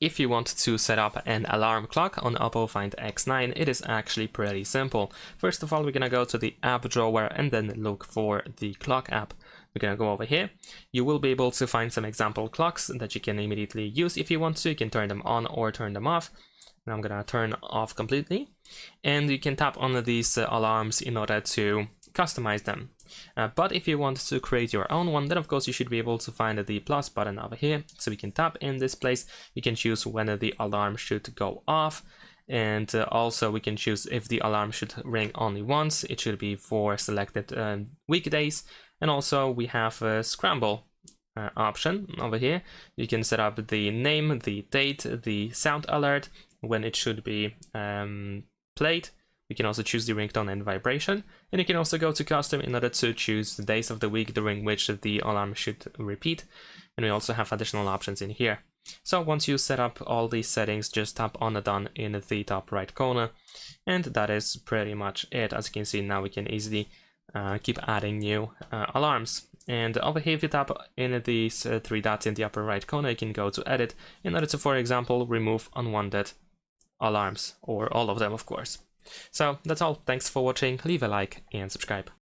If you want to set up an alarm clock on OPPO Find X9, it is actually pretty simple. First of all, we're gonna go to the app drawer and then look for the clock app. We're gonna go over here. You will be able to find some example clocks that you can immediately use if you want to. You can turn them on or turn them off. Now I'm gonna turn off completely. And you can tap on these alarms in order to customize them. But if you want to create your own one, then of course you should be able to find the plus button over here. So we can tap in this place. You can choose when the alarm should go off. And also we can choose if the alarm should ring only once. It should be for selected weekdays. And also we have a scramble option over here. You can set up the name, the date, the sound alert, when it should be played. We can also choose the ringtone and vibration, and you can also go to custom in order to choose the days of the week during which the alarm should repeat, and we also have additional options in here. So once you set up all these settings, just tap on the done in the top right corner, and that is pretty much it. As you can see, now we can easily keep adding new alarms. And over here, if you tap in these three dots in the upper right corner, you can go to edit in order to, for example, remove unwanted alarms, or all of them, of course. So that's all. Thanks for watching. Leave a like and subscribe.